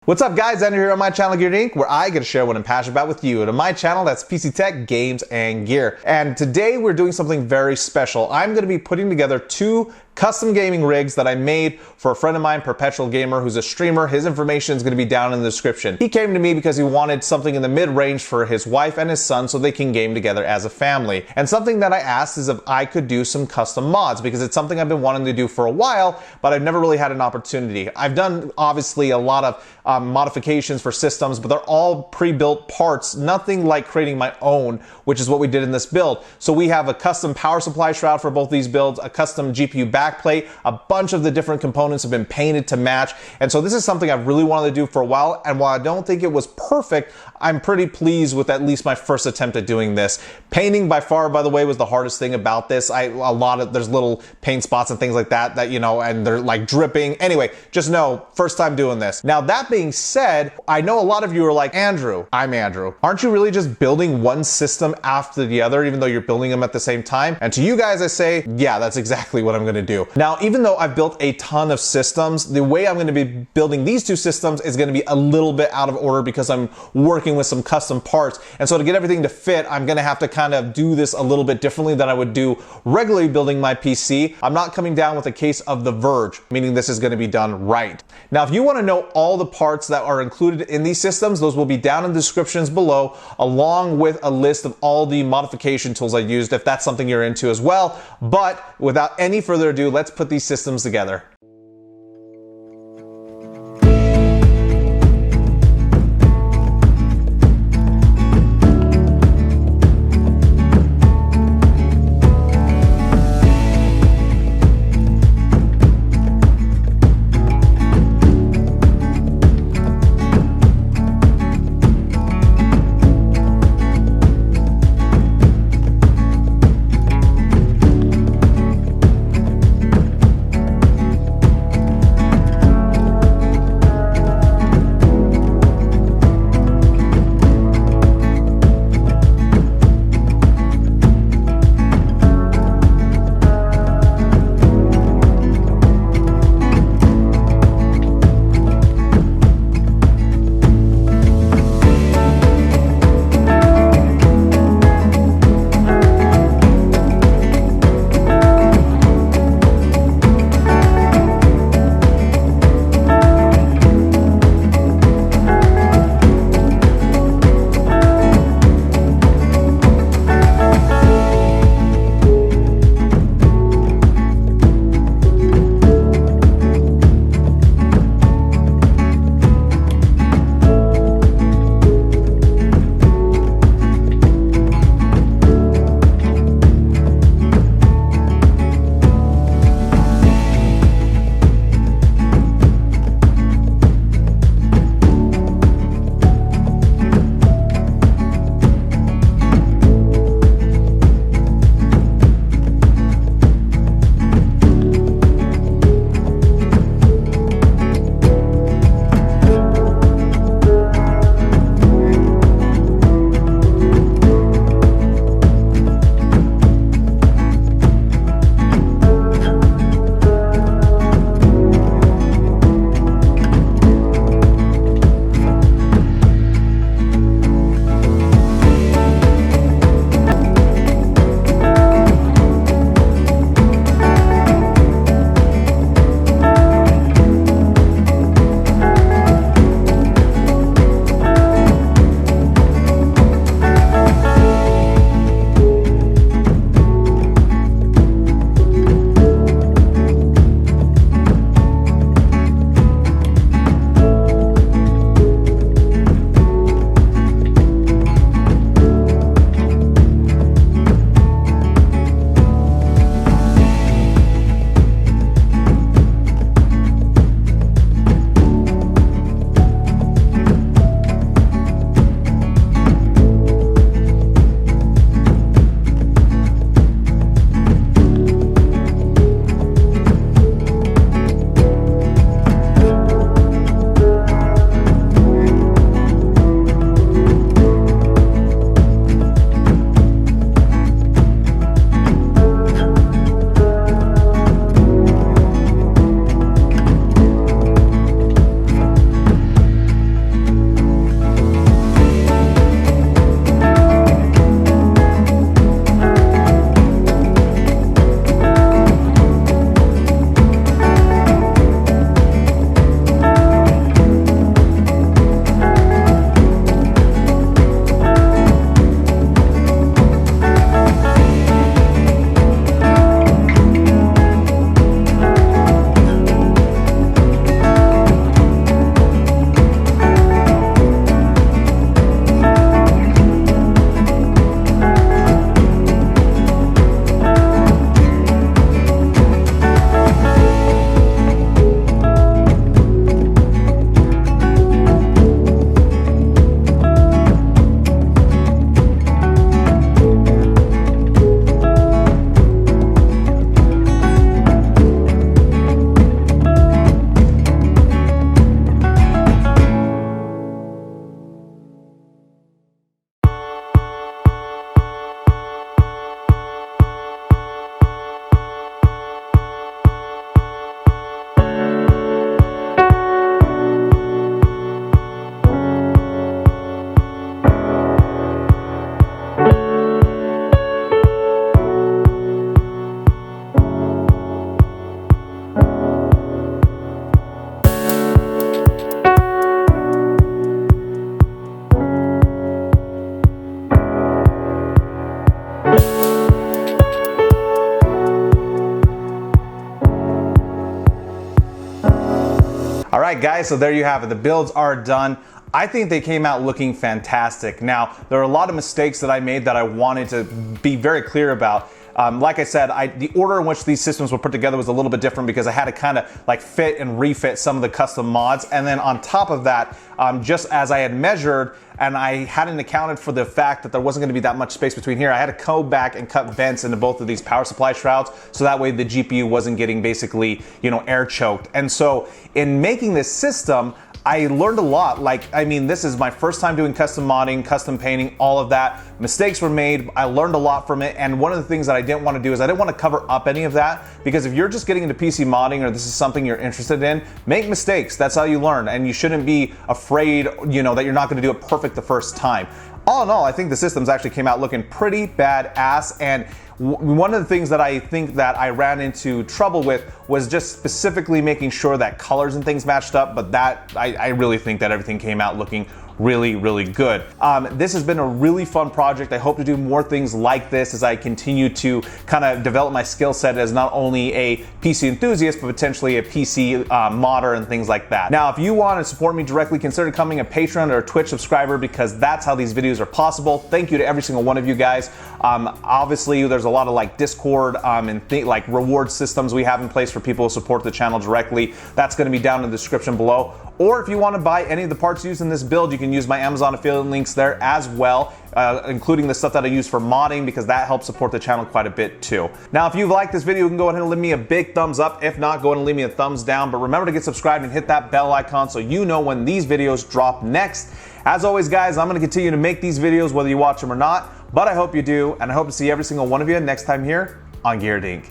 What's up guys, Andrew here on my channel Gear Inc., where I get to share what I'm passionate about with you. And on my channel, that's PC Tech, Games, and Gear. And today we're doing something very special. I'm going to be putting together two custom gaming rigs that I made for a friend of mine, Perpetual Gamer, who's a streamer. His information is going to be down in the description. He came to me because he wanted something in the mid-range for his wife and his son so they can game together as a family. And something that I asked is if I could do some custom mods, because it's something I've been wanting to do for a while, but I've never really had an opportunity. I've done obviously a lot of modifications for systems, but they're all pre-built parts, nothing like creating my own, which is what we did in this build. So we have a custom power supply shroud for both these builds, a custom GPU backplate, a bunch of the different components have been painted to match. And so this is something I've really wanted to do for a while. And while I don't think it was perfect, I'm pretty pleased with at least my first attempt at doing this. Painting by far, by the way, was the hardest thing about this. There's little paint spots and things like that, you know, and they're like dripping. Anyway, just know, first time doing this. Now that being said, I know a lot of you are like, Andrew, I'm Andrew, aren't you really just building one system after the other, even though you're building them at the same time? And to you guys, I say, yeah, that's exactly what I'm gonna do. Now, even though I've built a ton of systems, the way I'm gonna be building these two systems is gonna be a little bit out of order because I'm working with some custom parts. And so to get everything to fit, I'm gonna have to kind of do this a little bit differently than I would do regularly building my PC. I'm not coming down with a case of the verge, meaning this is gonna be done right. Now, if you wanna know all the parts that are included in these systems, those will be down in the descriptions below, along with a list of all the modification tools I used, if that's something you're into as well. But without any further ado, let's put these systems together. right, guys, so there you have it. The builds are done. I think they came out looking fantastic. Now, there are a lot of mistakes that I made that I wanted to be very clear about. Like I said, the order in which these systems were put together was a little bit different because I had to kind of like fit and refit some of the custom mods. And then on top of that, just as I had measured and I hadn't accounted for the fact that there wasn't going to be that much space between here, I had to go back and cut vents into both of these power supply shrouds so that way the GPU wasn't getting basically, air choked. And so in making this system, I learned a lot. This is my first time doing custom modding, custom painting, all of that. Mistakes were made. I learned a lot from it. And one of the things that I didn't want to do is I didn't want to cover up any of that, because if you're just getting into PC modding or this is something you're interested in, make mistakes. That's how you learn. And you shouldn't be afraid, that you're not going to do it perfect the first time. All in all, I think the systems actually came out looking pretty badass. And one of the things that I think that I ran into trouble with was just specifically making sure that colors and things matched up, but that I really think that everything came out looking really, really good. This has been a really fun project. I hope to do more things like this as I continue to kind of develop my skill set as not only a PC enthusiast, but potentially a PC modder and things like that. Now, if you want to support me directly, consider becoming a Patreon or a Twitch subscriber, because that's how these videos are possible. Thank you to every single one of you guys. Obviously, there's a lot of like Discord and like reward systems we have in place for people who support the channel directly. That's going to be down in the description below. Or if you want to buy any of the parts used in this build, you can use my Amazon affiliate links there as well, including the stuff that I use for modding, because that helps support the channel quite a bit too. Now, if you've liked this video, you can go ahead and leave me a big thumbs up. If not, go ahead and leave me a thumbs down. But remember to get subscribed and hit that bell icon so you know when these videos drop next. As always, guys, I'm going to continue to make these videos whether you watch them or not, but I hope you do, and I hope to see every single one of you next time here on Geared Inc.